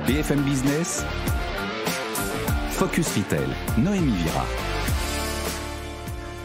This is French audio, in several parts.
BFM Business, Focus Retail, Noémie Vira.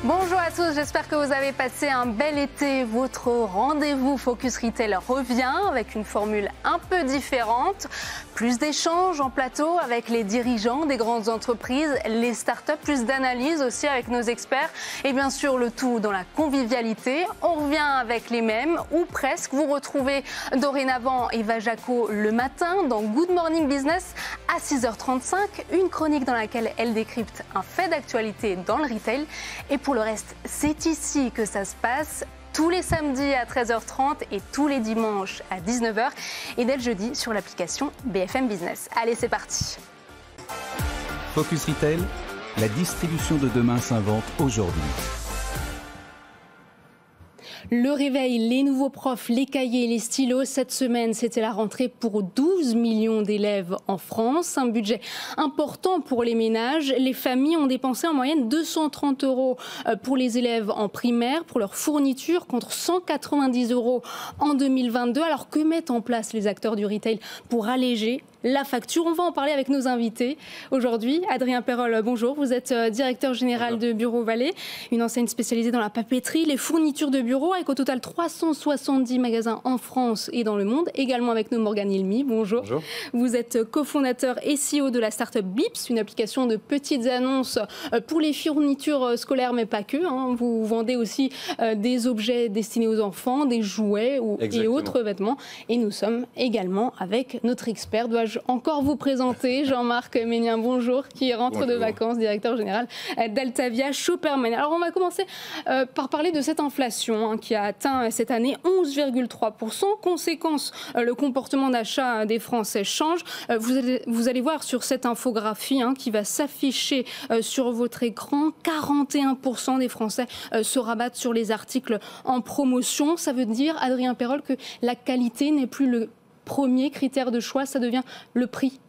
Bonjour à tous, j'espère que vous avez passé un bel été. Votre rendez-vous Focus Retail revient avec une formule un peu différente. Plus d'échanges en plateau avec les dirigeants des grandes entreprises, les startups, plus d'analyses aussi avec nos experts. Et bien sûr, le tout dans la convivialité. On revient avec les mêmes, ou presque. Vous retrouvez dorénavant Eva Jaco le matin dans Good Morning Business à 6h35. Une chronique dans laquelle elle décrypte un fait d'actualité dans le retail. Et pour le reste, c'est ici que ça se passe. Tous les samedis à 13h30 et tous les dimanches à 19h. Et dès le jeudi sur l'application BFM Business. Allez, c'est parti. Focus Retail, la distribution de demain s'invente aujourd'hui. Le réveil, les nouveaux profs, les cahiers, les stylos. Cette semaine, c'était la rentrée pour 12 millions d'élèves en France. Un budget important pour les ménages. Les familles ont dépensé en moyenne 230 € pour les élèves en primaire, pour leurs fournitures, contre 190 € en 2022. Alors que mettent en place les acteurs du retail pour alléger la facture? On va en parler avec nos invités aujourd'hui. Adrien Perrol, bonjour. Vous êtes directeur général de Bureau Vallée, une enseigne spécialisée dans la papeterie, les fournitures de bureau, avec au total 370 magasins en France et dans le monde. Également avec nous Morgane Hilmy, bonjour. Bonjour. Vous êtes cofondateur et CEO de la start-up Bips, une application de petites annonces pour les fournitures scolaires, mais pas que. Vous vendez aussi des objets destinés aux enfants, des jouets et autres vêtements. Et nous sommes également avec notre expert. Dois-je encore vous présenter Jean-Marc Ménien, bonjour, qui rentre de vacances, directeur général d'Altavia Shopperman. Alors on va commencer par parler de cette inflation qui a atteint cette année 11,3%. Conséquence, le comportement d'achat des Français change. Vous allez voir sur cette infographie qui va s'afficher sur votre écran, 41% des Français se rabattent sur les articles en promotion. Ça veut dire, Adrien Perrol, que la qualité n'est plus le premier critère de choix, ça devient le prix?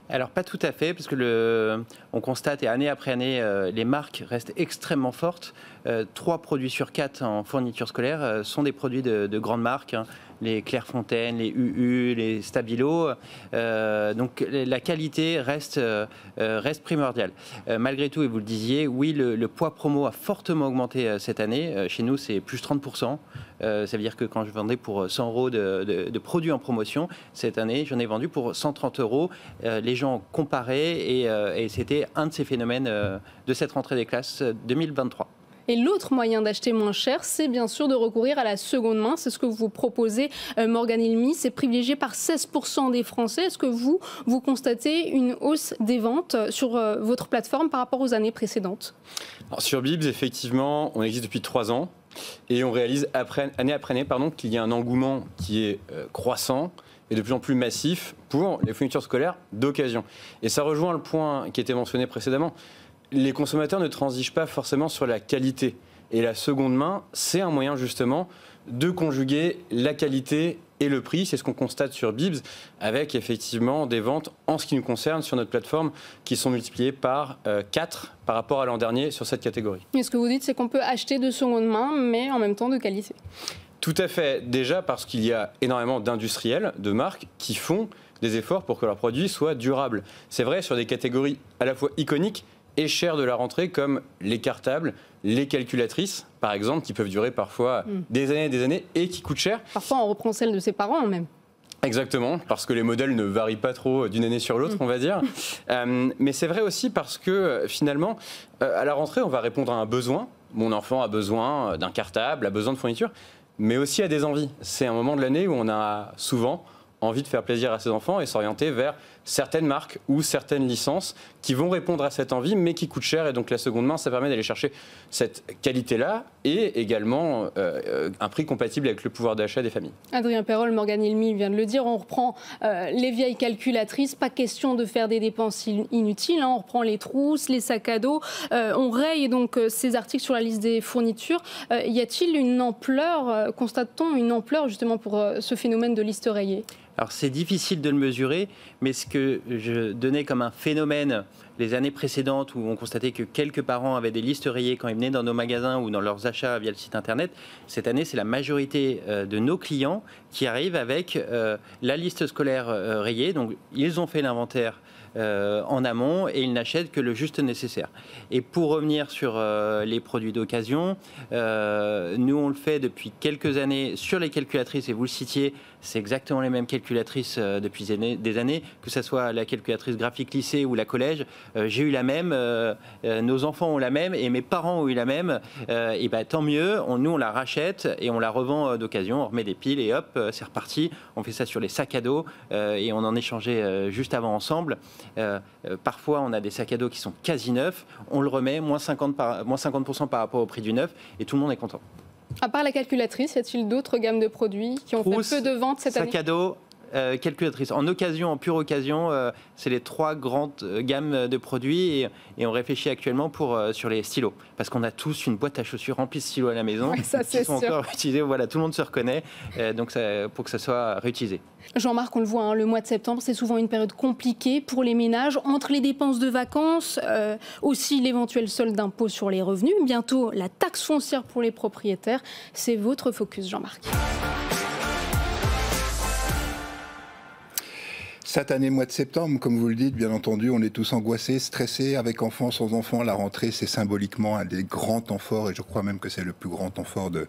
Alors pas tout à fait, parce que on constate, et année après année, les marques restent extrêmement fortes. 3 produits sur 4 en fourniture scolaire sont des produits de grandes marques, les Clairefontaine, les UU, les Stabilo. Donc la qualité reste primordiale. Malgré tout, et vous le disiez, oui, le poids promo a fortement augmenté cette année. Chez nous, c'est plus 30%. Ça veut dire que quand je vendais pour 100 € de produits en promotion, cette année, j'en ai vendu pour 130 €. Les gens comparaient et c'était un de ces phénomènes de cette rentrée des classes 2023. Et l'autre moyen d'acheter moins cher, c'est bien sûr de recourir à la seconde main. C'est ce que vous proposez, Morgane Hilmy. C'est privilégié par 16% des Français. Est-ce que vous constatez une hausse des ventes sur votre plateforme par rapport aux années précédentes? Alors, sur Bips, effectivement, on existe depuis 3 ans. Et on réalise année après année qu'il y a un engouement qui est croissant et de plus en plus massif pour les fournitures scolaires d'occasion. Et ça rejoint le point qui était mentionné précédemment. Les consommateurs ne transigent pas forcément sur la qualité. Et la seconde main, c'est un moyen justement de conjuguer la qualité et le prix. C'est ce qu'on constate sur Bips, avec effectivement des ventes, en ce qui nous concerne, sur notre plateforme, qui sont multipliées par 4 par rapport à l'an dernier sur cette catégorie. Et ce que vous dites, c'est qu'on peut acheter de seconde main, mais en même temps de qualité. Tout à fait. Déjà parce qu'il y a énormément d'industriels, de marques, qui font des efforts pour que leurs produits soient durables. C'est vrai sur des catégories à la fois iconiques et chères de la rentrée, comme les cartables, les calculatrices, par exemple, qui peuvent durer parfois des années et qui coûtent cher. Parfois, on reprend celle de ses parents même. Exactement, parce que les modèles ne varient pas trop d'une année sur l'autre, on va dire. Mais c'est vrai aussi parce que finalement, à la rentrée, on va répondre à un besoin. Mon enfant a besoin d'un cartable, a besoin de fournitures, mais aussi à des envies. C'est un moment de l'année où on a souvent envie de faire plaisir à ses enfants et s'orienter vers certaines marques ou certaines licences qui vont répondre à cette envie, mais qui coûtent cher. Et donc la seconde main, ça permet d'aller chercher cette qualité-là et également un prix compatible avec le pouvoir d'achat des familles. Adrien Perrol, Morgane Hilmy vient de le dire, on reprend les vieilles calculatrices, pas question de faire des dépenses inutiles, on reprend les trousses, les sacs à dos, on raye donc ces articles sur la liste des fournitures. Y a-t-il une ampleur, constate-t-on une ampleur justement pour ce phénomène de liste rayée? Alors c'est difficile de le mesurer, mais ce que je donnais comme un phénomène les années précédentes où on constatait que quelques parents avaient des listes rayées quand ils venaient dans nos magasins ou dans leurs achats via le site internet, cette année, c'est la majorité de nos clients qui arrivent avec la liste scolaire rayée. Donc, ils ont fait l'inventaire en amont et ils n'achètent que le juste nécessaire. Et pour revenir sur les produits d'occasion, nous on le fait depuis quelques années sur les calculatrices, et vous le citiez, c'est exactement les mêmes calculatrices depuis des années, que ce soit la calculatrice graphique lycée ou la collège. J'ai eu la même, nos enfants ont la même et mes parents ont eu la même. Et ben, tant mieux, nous on la rachète et on la revend d'occasion, on remet des piles et hop, c'est reparti. On fait ça sur les sacs à dos et on en échangeait juste avant ensemble. Parfois on a des sacs à dos qui sont quasi neufs, on le remet, moins 50% par rapport au prix du neuf et tout le monde est content. À part la calculatrice, y a-t-il d'autres gammes de produits qui ont fait peu de ventes cette année? Sac à dos, calculatrice. En occasion, en pure occasion, c'est les 3 grandes gammes de produits et on réfléchit actuellement sur les stylos. Parce qu'on a tous une boîte à chaussures remplie de stylos à la maison oui, ça, qui sont encore utilisés. Voilà, tout le monde se reconnaît donc pour que ça soit réutilisé. Jean-Marc, on le voit, hein, le mois de septembre, c'est souvent une période compliquée pour les ménages, entre les dépenses de vacances, aussi l'éventuel solde d'impôt sur les revenus, bientôt la taxe foncière pour les propriétaires. C'est votre focus, Jean-Marc. Cette année, mois de septembre, comme vous le dites, bien entendu, on est tous angoissés, stressés, avec enfants, sans enfants. La rentrée, c'est symboliquement un des grands temps forts, et je crois même que c'est le plus grand temps fort de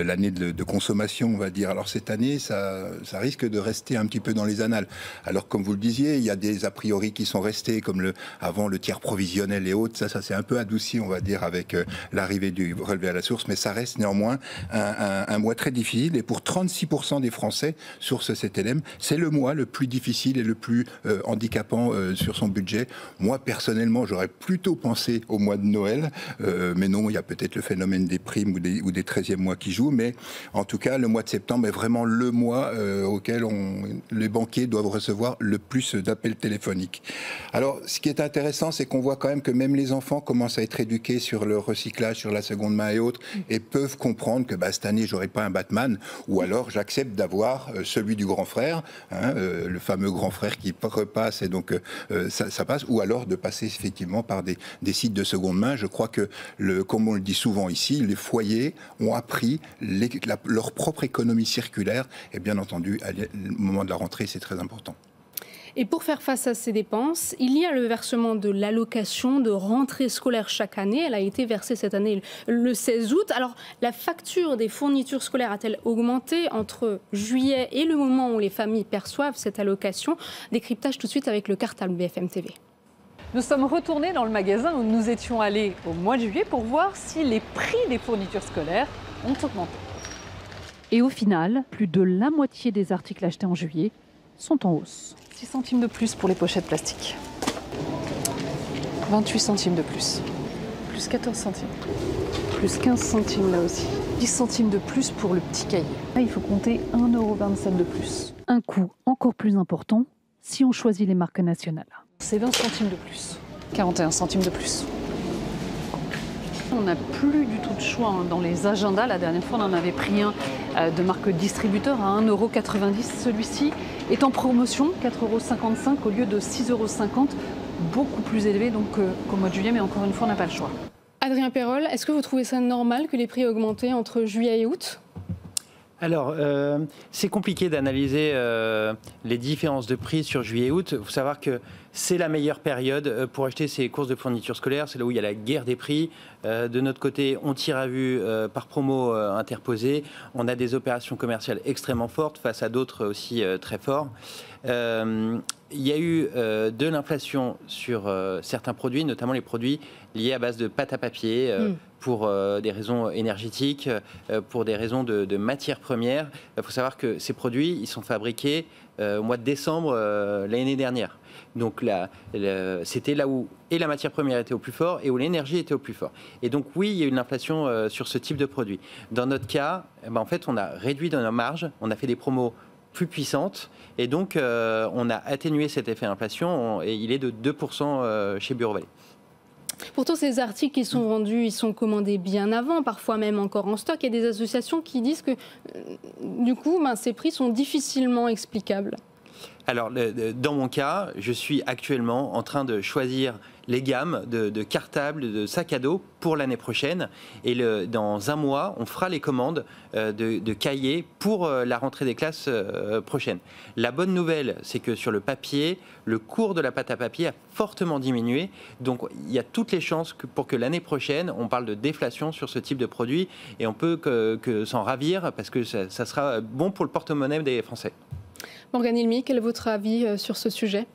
l'année de consommation, on va dire. Alors cette année, ça risque de rester un petit peu dans les annales. Alors comme vous le disiez, il y a des a priori qui sont restés, comme avant le tiers provisionnel et autres. Ça s'est un peu adouci, on va dire, avec l'arrivée du relevé à la source, mais ça reste néanmoins un mois très difficile. Et pour 36% des Français, source CTLM, c'est le mois le plus difficile et le plus handicapant sur son budget. Moi, personnellement, j'aurais plutôt pensé au mois de Noël, mais non, il y a peut-être le phénomène des primes ou des 13e mois qui jouent, mais en tout cas, le mois de septembre est vraiment le mois auquel les banquiers doivent recevoir le plus d'appels téléphoniques. Alors, ce qui est intéressant, c'est qu'on voit quand même que même les enfants commencent à être éduqués sur le recyclage, sur la seconde main et autres, et peuvent comprendre que cette année, j'aurai pas un Batman, ou alors j'accepte d'avoir celui du grand frère, hein, le fameux grand frère qui repasse et donc ça passe, ou alors de passer effectivement par des sites de seconde main. Je crois que, comme on le dit souvent ici, les foyers ont appris leur propre économie circulaire et bien entendu, au moment de la rentrée, c'est très important. Et pour faire face à ces dépenses, il y a le versement de l'allocation de rentrée scolaire chaque année. Elle a été versée cette année le 16 août. Alors, la facture des fournitures scolaires a-t-elle augmenté entre juillet et le moment où les familles perçoivent cette allocation? Décryptage tout de suite avec le Cartable BFM TV. Nous sommes retournés dans le magasin où nous étions allés au mois de juillet pour voir si les prix des fournitures scolaires ont augmenté. Et au final, plus de la moitié des articles achetés en juillet sont en hausse. 6 centimes de plus pour les pochettes plastiques. 28 centimes de plus. Plus 14 centimes. Plus 15 centimes là aussi. 10 centimes de plus pour le petit cahier. Là, il faut compter 1,27 € de plus. Un coût encore plus important si on choisit les marques nationales. C'est 20 centimes de plus. 41 centimes de plus. On n'a plus du tout de choix dans les agendas. La dernière fois, on en avait pris un de marque distributeur à 1,90 €. Celui-ci est en promotion, 4,55 € au lieu de 6,50 €, beaucoup plus élevé donc qu'au mois de juillet, mais encore une fois, on n'a pas le choix. Adrien Perrol, est-ce que vous trouvez ça normal que les prix aient augmenté entre juillet et août ? Alors, c'est compliqué d'analyser les différences de prix sur juillet et août. Il faut savoir que c'est la meilleure période pour acheter ces courses de fournitures scolaires. C'est là où il y a la guerre des prix. De notre côté, on tire à vue par promo interposée. On a des opérations commerciales extrêmement fortes face à d'autres aussi très forts. Il y a eu de l'inflation sur certains produits, notamment les produits liés à base de pâte à papier, pour des raisons énergétiques, pour des raisons de matières premières. Il faut savoir que ces produits, ils sont fabriqués au mois de décembre l'année dernière. Donc c'était là où et la matière première était au plus fort et où l'énergie était au plus fort. Et donc oui, il y a eu une inflation sur ce type de produit. Dans notre cas, en fait, on a réduit dans nos marges, on a fait des promos plus puissante et donc on a atténué cet effet inflation et il est de 2% chez Bureau Vallée. Pourtant, ces articles qui sont vendus, ils sont commandés bien avant, parfois même encore en stock. Il y a des associations qui disent que du coup, ces prix sont difficilement explicables. Alors, dans mon cas, je suis actuellement en train de choisir les gammes de cartables, de sacs à dos pour l'année prochaine. Et dans un mois, on fera les commandes de cahiers pour la rentrée des classes prochaine. La bonne nouvelle, c'est que sur le papier, le cours de la pâte à papier a fortement diminué. Donc, il y a toutes les chances pour que l'année prochaine, on parle de déflation sur ce type de produit. Et on peut que s'en ravir parce que ça sera bon pour le porte-monnaie des Français. Morgane Hilmy, quel est votre avis sur ce sujet ?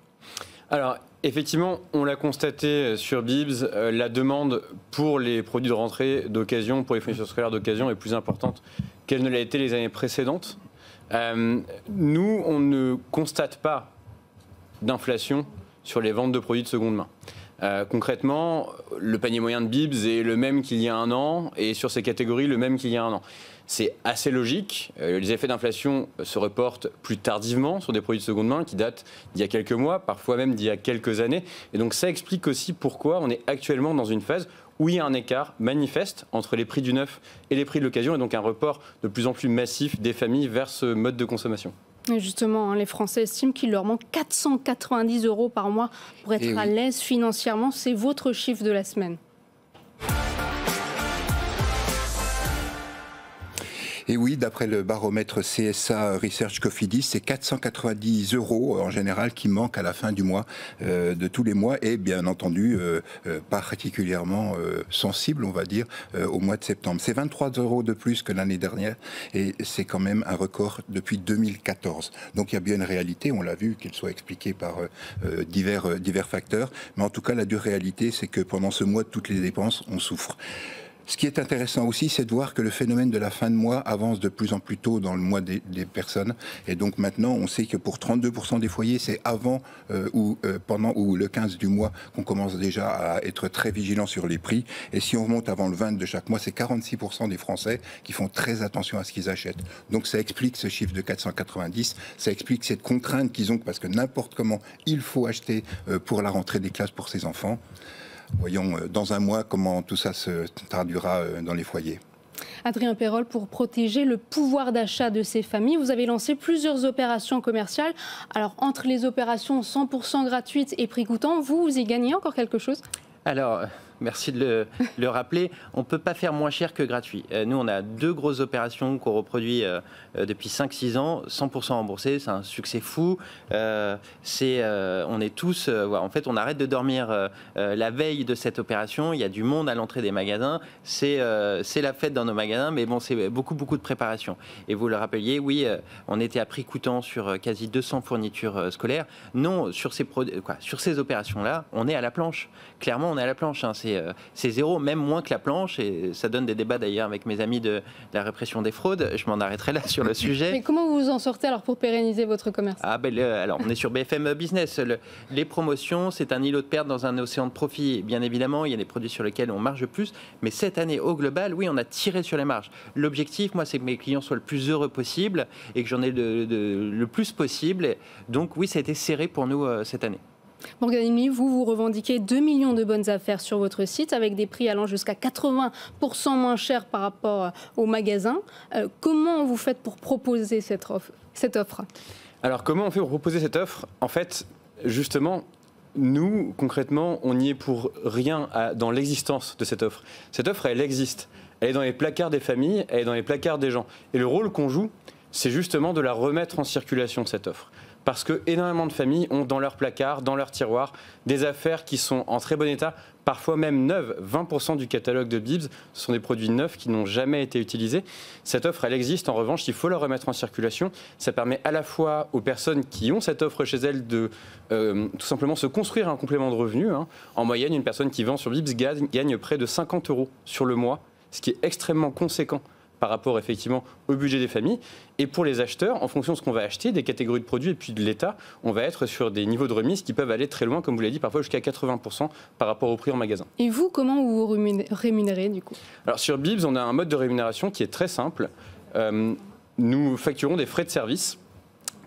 Alors, effectivement, on l'a constaté sur Bibs, la demande pour les produits de rentrée d'occasion, pour les fournitures scolaires d'occasion est plus importante qu'elle ne l'a été les années précédentes. Nous, on ne constate pas d'inflation sur les ventes de produits de seconde main. Concrètement, le panier moyen de Bibs est le même qu'il y a un an et sur ces catégories, le même qu'il y a un an. C'est assez logique. Les effets d'inflation se reportent plus tardivement sur des produits de seconde main qui datent d'il y a quelques mois, parfois même d'il y a quelques années. Et donc ça explique aussi pourquoi on est actuellement dans une phase où il y a un écart manifeste entre les prix du neuf et les prix de l'occasion, et donc un report de plus en plus massif des familles vers ce mode de consommation. Et justement, les Français estiment qu'il leur manque 490 € par mois pour être à l'aise financièrement. C'est votre chiffre de la semaine. Et oui, d'après le baromètre CSA Research Cofidis, c'est 490 € en général qui manquent à la fin du mois, de tous les mois, et bien entendu particulièrement sensible, on va dire, au mois de septembre. C'est 23 € de plus que l'année dernière, et c'est quand même un record depuis 2014. Donc il y a bien une réalité, on l'a vu, qu'elle soit expliquée par divers facteurs, mais en tout cas la dure réalité, c'est que pendant ce mois de toutes les dépenses, on souffre. Ce qui est intéressant aussi, c'est de voir que le phénomène de la fin de mois avance de plus en plus tôt dans le mois des personnes. Et donc maintenant, on sait que pour 32% des foyers, c'est avant pendant ou le 15 du mois qu'on commence déjà à être très vigilant sur les prix. Et si on remonte avant le 20 de chaque mois, c'est 46% des Français qui font très attention à ce qu'ils achètent. Donc ça explique ce chiffre de 490, ça explique cette contrainte qu'ils ont, parce que n'importe comment, il faut acheter pour la rentrée des classes pour ses enfants. Voyons dans un mois comment tout ça se traduira dans les foyers. Adrien Perrol, pour protéger le pouvoir d'achat de ces familles, vous avez lancé plusieurs opérations commerciales. Alors, entre les opérations 100% gratuites et prix coûtant, vous y gagnez encore quelque chose ? Alors, merci de le rappeler, on ne peut pas faire moins cher que gratuit. Nous, on a 2 grosses opérations qu'on reproduit depuis 5-6 ans, 100% remboursées, c'est un succès fou. On est tous, en fait, on arrête de dormir la veille de cette opération, il y a du monde à l'entrée des magasins, c'est la fête dans nos magasins, mais bon, c'est beaucoup de préparation. Et vous le rappeliez, oui, on était à prix coûtant sur quasi 200 fournitures scolaires. Non, sur ces opérations-là, on est à la planche. Clairement, on est à la planche, hein. C'est zéro, même moins que la planche, et ça donne des débats d'ailleurs avec mes amis de la répression des fraudes. Je m'en arrêterai là sur le sujet. Mais comment vous vous en sortez alors pour pérenniser votre commerce ? Alors, on est sur BFM Business. Les promotions, c'est un îlot de perte dans un océan de profit. Bien évidemment, il y a des produits sur lesquels on marge plus, mais cette année, au global, oui, on a tiré sur les marges. L'objectif, moi, c'est que mes clients soient le plus heureux possible et que j'en ai le plus possible. Donc oui, ça a été serré pour nous cette année. Morgane Hilmy, vous revendiquez 2 millions de bonnes affaires sur votre site avec des prix allant jusqu'à 80% moins chers par rapport au magasin. Comment vous faites pour proposer cette offre ? Alors comment on fait pour proposer cette offre ? En fait, justement, nous, concrètement, on n'y est pour rien dans l'existence de cette offre. Cette offre, elle existe. Elle est dans les placards des familles, elle est dans les placards des gens. Et le rôle qu'on joue, c'est justement de la remettre en circulation, cette offre. Parce que énormément de familles ont dans leur placard, dans leur tiroir, des affaires qui sont en très bon état, parfois même neuves. 20% du catalogue de Bibs, ce sont des produits neufs qui n'ont jamais été utilisés. Cette offre, elle existe. En revanche, il faut la remettre en circulation. Ça permet à la fois aux personnes qui ont cette offre chez elles de tout simplement se construire un complément de revenu. En moyenne, une personne qui vend sur Bibs gagne près de 50 € sur le mois, ce qui est extrêmement conséquent par rapport effectivement au budget des familles. Et pour les acheteurs, en fonction de ce qu'on va acheter, des catégories de produits et puis de l'État, on va être sur des niveaux de remise qui peuvent aller très loin, comme vous l'avez dit, parfois jusqu'à 80% par rapport au prix en magasin. Et vous, comment vous vous rémunérez du coup ? Alors sur Bibs, on a un mode de rémunération qui est très simple. Nous facturons des frais de service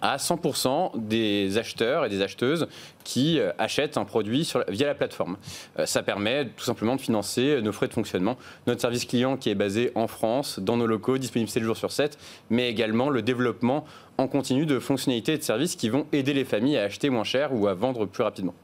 à 100% des acheteurs et des acheteuses qui achètent un produit via la plateforme. Ça permet tout simplement de financer nos frais de fonctionnement, notre service client qui est basé en France, dans nos locaux, disponible 7 jours sur 7, mais également le développement en continu de fonctionnalités et de services qui vont aider les familles à acheter moins cher ou à vendre plus rapidement.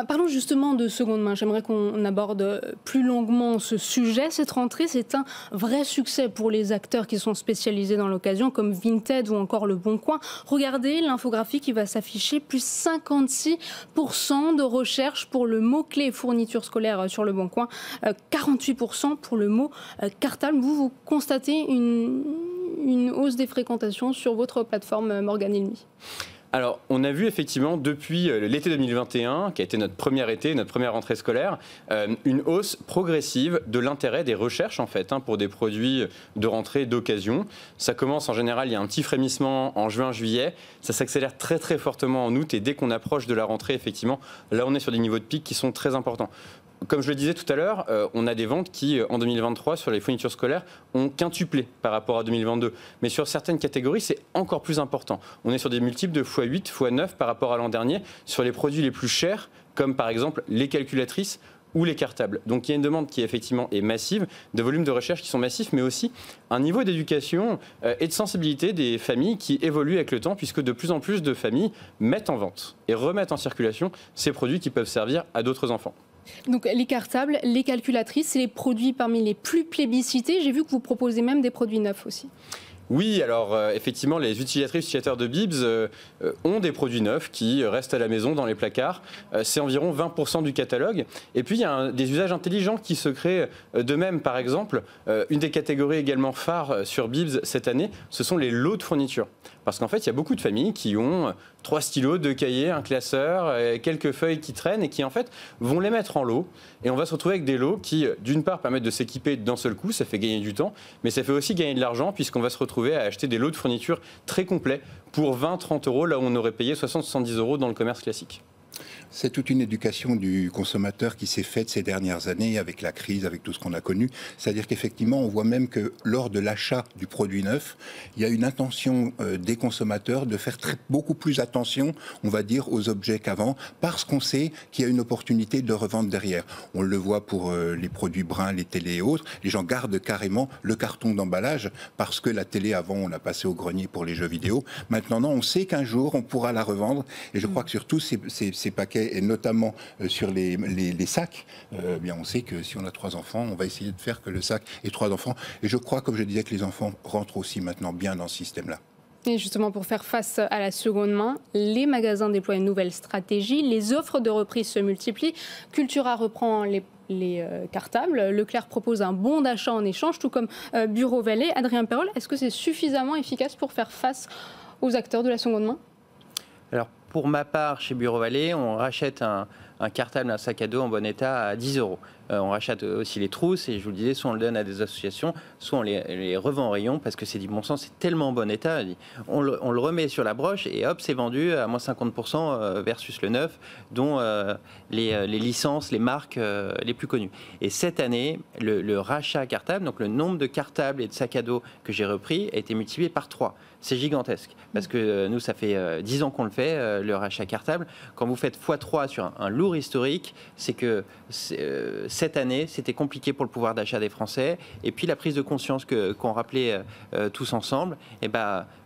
Parlons justement de seconde main. J'aimerais qu'on aborde plus longuement ce sujet. Cette rentrée, c'est un vrai succès pour les acteurs qui sont spécialisés dans l'occasion, comme Vinted ou encore Le Bon Coin. Regardez l'infographie qui va s'afficher, plus 56% de recherche pour le mot-clé fourniture scolaire sur Le Bon Coin, 48% pour le mot cartable. Vous constatez une hausse des fréquentations sur votre plateforme, Morgane Hilmy? Alors, on a vu effectivement depuis l'été 2021, qui a été notre premier été, notre première rentrée scolaire, une hausse progressive de l'intérêt des recherches en fait, pour des produits de rentrée d'occasion. Ça commence en général, il y a un petit frémissement en juin-juillet, ça s'accélère très très fortement en août et dès qu'on approche de la rentrée, effectivement, là on est sur des niveaux de pic qui sont très importants. Comme je le disais tout à l'heure, on a des ventes qui, en 2023, sur les fournitures scolaires, ont quintuplé par rapport à 2022. Mais sur certaines catégories, c'est encore plus important. On est sur des multiples de x8, x9 par rapport à l'an dernier, sur les produits les plus chers, comme par exemple les calculatrices ou les cartables. Donc il y a une demande qui effectivement est massive, des volumes de recherche qui sont massifs, mais aussi un niveau d'éducation et de sensibilité des familles qui évoluent avec le temps, puisque de plus en plus de familles mettent en vente et remettent en circulation ces produits qui peuvent servir à d'autres enfants. Donc les cartables, les calculatrices, c'est les produits parmi les plus plébiscités. J'ai vu que vous proposez même des produits neufs aussi. Oui, alors effectivement, les utilisateurs de Bibs ont des produits neufs qui restent à la maison dans les placards. C'est environ 20% du catalogue. Et puis, il y a des usages intelligents qui se créent d'eux-mêmes. Par exemple, une des catégories également phares sur Bibs cette année, ce sont les lots de fournitures. Parce qu'en fait, il y a beaucoup de familles qui ont 3 stylos, 2 cahiers, un classeur, quelques feuilles qui traînent et qui en fait vont les mettre en lot. Et on va se retrouver avec des lots qui, d'une part, permettent de s'équiper d'un seul coup, ça fait gagner du temps, mais ça fait aussi gagner de l'argent puisqu'on va se retrouver à acheter des lots de fournitures très complets pour 20-30 euros là où on aurait payé 60-70 euros dans le commerce classique. C'est toute une éducation du consommateur qui s'est faite ces dernières années avec la crise, avec tout ce qu'on a connu. C'est-à-dire qu'effectivement, on voit même que lors de l'achat du produit neuf, il y a une intention des consommateurs de faire beaucoup plus attention, on va dire, aux objets qu'avant, parce qu'on sait qu'il y a une opportunité de revente derrière. On le voit pour les produits bruns, les télés et autres. Les gens gardent carrément le carton d'emballage parce que la télé, avant, on l'a passé au grenier pour les jeux vidéo. Maintenant, non, on sait qu'un jour, on pourra la revendre. Et je crois que sur tous ces paquets, et notamment sur les sacs, bien on sait que si on a 3 enfants, on va essayer de faire que le sac ait 3 enfants. Et je crois, comme je disais, que les enfants rentrent aussi maintenant bien dans ce système-là. Et justement, pour faire face à la seconde main, les magasins déploient une nouvelle stratégie. Les offres de reprise se multiplient. Cultura reprend les cartables. Leclerc propose un bon d'achat en échange, tout comme Bureau Vallée. Adrien Perrol, est-ce que c'est suffisamment efficace pour faire face aux acteurs de la seconde main ? Alors, pour ma part, chez Bureau Vallée, on rachète un cartable, un sac à dos en bon état à 10 euros. On rachète aussi les trousses et je vous le disais, soit on le donne à des associations, soit on les revend en rayon parce que c'est du bon sens, c'est tellement en bon état. On le remet sur la broche et hop, c'est vendu à moins 50% versus le neuf, dont les licences, les marques les plus connues. Et cette année, le rachat cartable, donc le nombre de cartables et de sacs à dos que j'ai repris, a été multiplié par 3. C'est gigantesque parce que nous, ça fait 10 ans qu'on le fait, le rachat cartable. Quand vous faites x3 sur un lourd historique, c'est que cette année, c'était compliqué pour le pouvoir d'achat des Français. Et puis la prise de conscience qu'on rappelait tous ensemble, et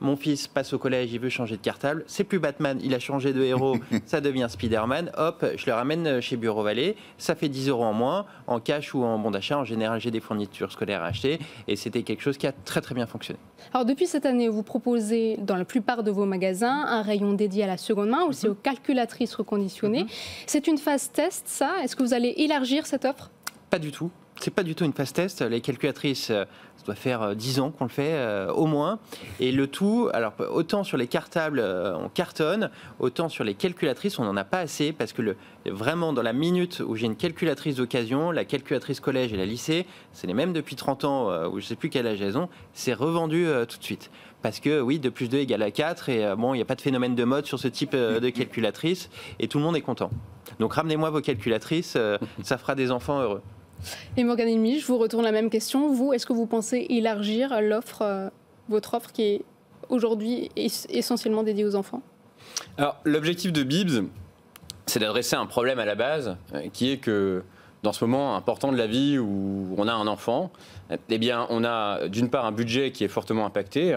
mon fils passe au collège, il veut changer de cartable. C'est plus Batman, il a changé de héros, ça devient Spider-Man. Hop, je le ramène chez Bureau Vallée. Ça fait 10 euros en moins, en cash ou en bon d'achat. En général, j'ai des fournitures scolaires à acheter. Et c'était quelque chose qui a très très bien fonctionné. Alors depuis cette année, vous proposez dans la plupart de vos magasins un rayon dédié à la seconde main, aussi aux calculatrices reconditionnées. C'est une phase test, ça ? Est-ce que vous allez élargir cette offre ? Pas du tout. C'est pas du tout une phase test. Les calculatrices, ça doit faire 10 ans qu'on le fait, au moins. Et le tout, alors autant sur les cartables, on cartonne, autant sur les calculatrices, on n'en a pas assez, parce que vraiment, dans la minute où j'ai une calculatrice d'occasion, la calculatrice collège et la lycée, c'est les mêmes depuis 30 ans, où je ne sais plus quel âge elles ont, c'est revendu tout de suite. Parce que oui, 2 plus 2 égale à 4, et il n'y a pas de phénomène de mode sur ce type de calculatrice, et tout le monde est content. Donc ramenez-moi vos calculatrices, ça fera des enfants heureux. Et Morgane Hilmy, je vous retourne la même question. Vous, est-ce que vous pensez élargir l'offre, votre offre qui est aujourd'hui essentiellement dédié aux enfants? Alors, l'objectif de Bibs, c'est d'adresser un problème à la base, qui est que dans ce moment important de la vie où on a un enfant, eh bien, on a d'une part un budget qui est fortement impacté,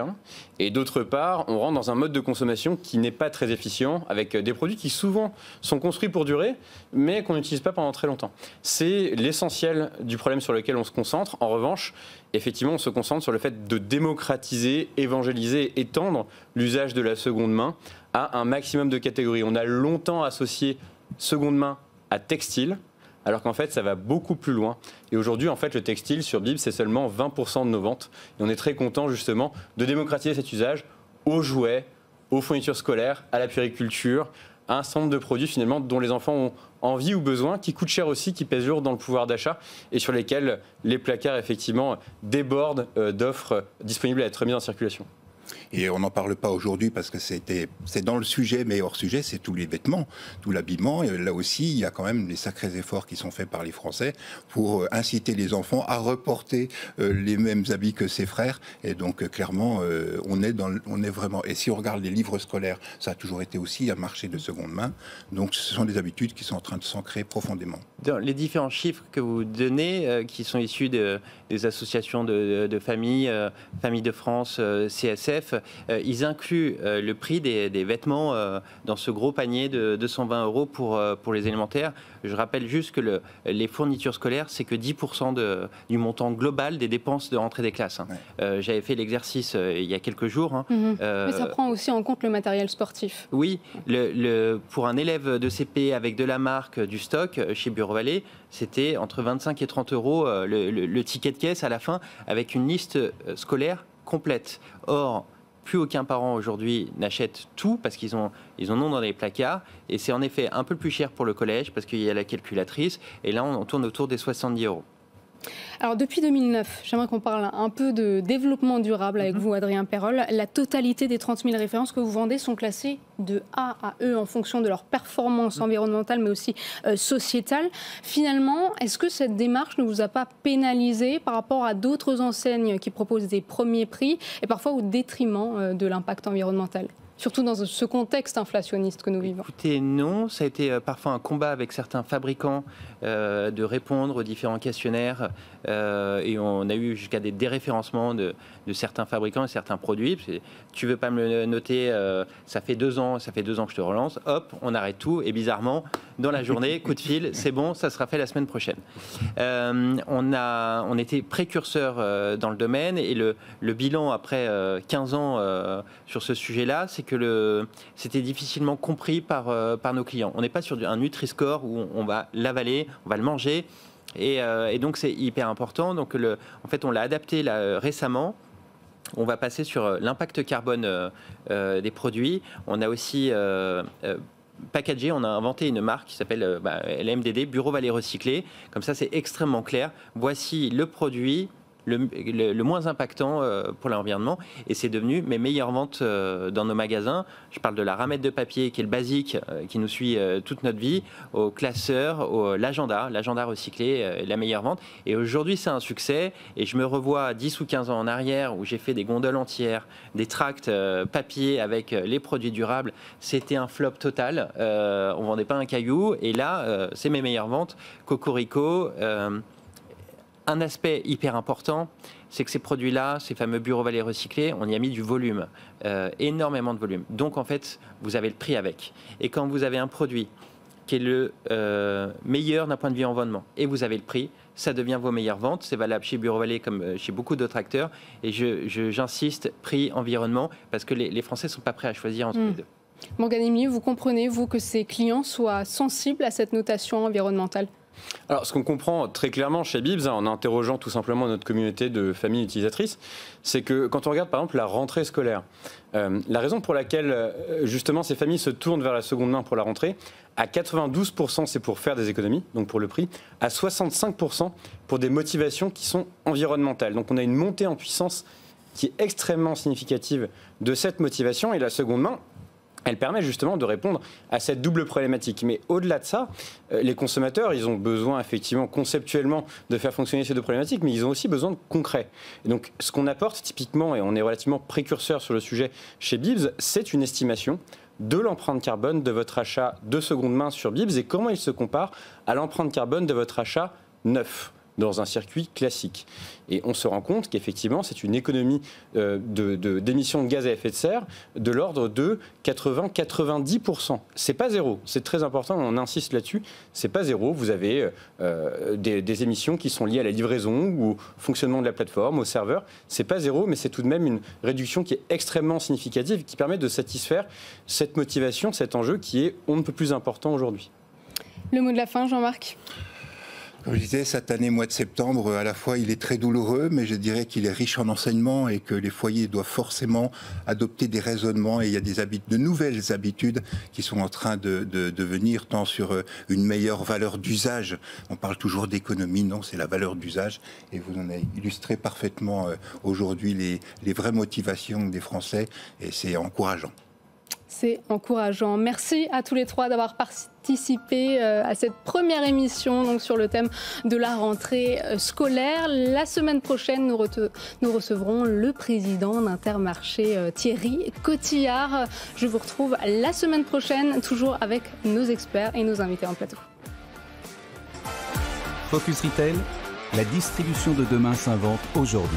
et d'autre part, on rentre dans un mode de consommation qui n'est pas très efficient, avec des produits qui souvent sont construits pour durer, mais qu'on n'utilise pas pendant très longtemps. C'est l'essentiel du problème sur lequel on se concentre. En revanche, effectivement, on se concentre sur le fait de démocratiser, évangéliser, étendre l'usage de la seconde main à un maximum de catégories. On a longtemps associé seconde main à textile, alors qu'en fait, ça va beaucoup plus loin. Et aujourd'hui, en fait, le textile sur Bibs, c'est seulement 20% de nos ventes. Et on est très content, justement, de démocratiser cet usage aux jouets, aux fournitures scolaires, à la puériculture, à un certain nombre de produits, finalement, dont les enfants ont envie ou besoin, qui coûtent cher aussi, qui pèsent lourd dans le pouvoir d'achat, et sur lesquels les placards, effectivement, débordent d'offres disponibles à être mises en circulation. Et on n'en parle pas aujourd'hui parce que c'est dans le sujet, mais hors sujet, c'est tous les vêtements, tout l'habillement. Et là aussi, il y a quand même des sacrés efforts qui sont faits par les Français pour inciter les enfants à reporter les mêmes habits que ses frères. Et donc, clairement, on est vraiment... Et si on regarde les livres scolaires, ça a toujours été aussi un marché de seconde main. Donc, ce sont des habitudes qui sont en train de s'ancrer profondément. Dans les différents chiffres que vous donnez, qui sont issus des associations de familles, Familles de France, CSF, ils incluent le prix des vêtements dans ce gros panier de 220 € pour les élémentaires. Je rappelle juste que les fournitures scolaires, c'est que 10% du montant global des dépenses de rentrée des classes. Ouais. J'avais fait l'exercice il y a quelques jours. Mais ça prend aussi en compte le matériel sportif. Oui, pour un élève de CP avec de la marque, du stock, chez Bureau Vallée, c'était entre 25 et 30 € le ticket de caisse à la fin, avec une liste scolaire complète. Or, plus aucun parent aujourd'hui n'achète tout parce qu'ils en ont dans les placards, et c'est en effet un peu plus cher pour le collège parce qu'il y a la calculatrice, et là on tourne autour des 70 €. Alors depuis 2009, j'aimerais qu'on parle un peu de développement durable avec vous, Adrien Perrol. La totalité des 30 000 références que vous vendez sont classées de A à E en fonction de leur performance environnementale mais aussi sociétale. Finalement, est-ce que cette démarche ne vous a pas pénalisé par rapport à d'autres enseignes qui proposent des premiers prix et parfois au détriment de l'impact environnemental ? Surtout dans ce contexte inflationniste que nous vivons. Écoutez, non, ça a été parfois un combat avec certains fabricants de répondre aux différents questionnaires, et on a eu jusqu'à des déréférencements de certains fabricants et certains produits. Tu veux pas me le noter, ça fait 2 ans que je te relance, hop, on arrête tout, et bizarrement, dans la journée, coup de fil, c'est bon, ça sera fait la semaine prochaine. On était précurseurs dans le domaine, et le bilan après 15 ans sur ce sujet-là, c'est que c'était difficilement compris par nos clients. On n'est pas sur un Nutri-Score où on va l'avaler, on va le manger, et donc c'est hyper important. Donc en fait, on l'a adapté là, récemment. On va passer sur l'impact carbone des produits. On a aussi packagé, on a inventé une marque qui s'appelle LMDD, Bureau Vallée Recyclé. Comme ça, c'est extrêmement clair. Voici le produit le moins impactant pour l'environnement, et c'est devenu mes meilleures ventes dans nos magasins. Je parle de la ramette de papier qui est le basique, qui nous suit toute notre vie, au classeur, l'agenda recyclé, la meilleure vente. Et aujourd'hui, c'est un succès, et je me revois 10 ou 15 ans en arrière où j'ai fait des gondoles entières, des tracts papier avec les produits durables. C'était un flop total. On vendait pas un caillou, et là, c'est mes meilleures ventes. Cocorico. Un aspect hyper important, c'est que ces produits-là, ces fameux Bureau Vallée recyclés, on y a mis du volume, énormément de volume. Donc en fait, vous avez le prix avec. Et quand vous avez un produit qui est le meilleur d'un point de vue environnement, et vous avez le prix, ça devient vos meilleures ventes. C'est valable chez Bureau Vallée comme chez beaucoup d'autres acteurs. Et j'insiste, prix, environnement, parce que les Français ne sont pas prêts à choisir entre les deux. Morgane Émier, vous comprenez, vous, que ces clients soient sensibles à cette notation environnementale ? Alors, ce qu'on comprend très clairement chez Bibs, en interrogeant tout simplement notre communauté de familles utilisatrices, c'est que quand on regarde par exemple la rentrée scolaire, la raison pour laquelle justement ces familles se tournent vers la seconde main pour la rentrée, à 92% c'est pour faire des économies, donc pour le prix, à 65% pour des motivations qui sont environnementales. Donc on a une montée en puissance qui est extrêmement significative de cette motivation, et la seconde main, elle permet justement de répondre à cette double problématique. Mais au-delà de ça, les consommateurs, ils ont besoin effectivement conceptuellement de faire fonctionner ces deux problématiques, mais ils ont aussi besoin de concret. Et donc ce qu'on apporte typiquement, et on est relativement précurseur sur le sujet chez Bibs, c'est une estimation de l'empreinte carbone de votre achat de seconde main sur Bibs et comment il se compare à l'empreinte carbone de votre achat neuf dans un circuit classique. Et on se rend compte qu'effectivement, c'est une économie d'émissions de gaz à effet de serre de l'ordre de 80-90%. C'est pas zéro, c'est très important, on insiste là-dessus, c'est pas zéro. Vous avez des émissions qui sont liées à la livraison ou au fonctionnement de la plateforme, au serveur. C'est pas zéro, mais c'est tout de même une réduction qui est extrêmement significative, qui permet de satisfaire cette motivation, cet enjeu qui est on ne peut plus important aujourd'hui. Le mot de la fin, Jean-Marc ? Comme je disais, cette année, mois de septembre, à la fois il est très douloureux, mais je dirais qu'il est riche en enseignements et que les foyers doivent forcément adopter des raisonnements et il y a de nouvelles habitudes qui sont en train de venir, tant sur une meilleure valeur d'usage. On parle toujours d'économie, non, c'est la valeur d'usage et vous en avez illustré parfaitement aujourd'hui les vraies motivations des Français et c'est encourageant. C'est encourageant. Merci à tous les trois d'avoir participé à cette première émission donc, sur le thème de la rentrée scolaire. La semaine prochaine, nous recevrons le président d'Intermarché, Thierry Cotillard. Je vous retrouve la semaine prochaine, toujours avec nos experts et nos invités en plateau. Focus Retail, la distribution de demain s'invente aujourd'hui.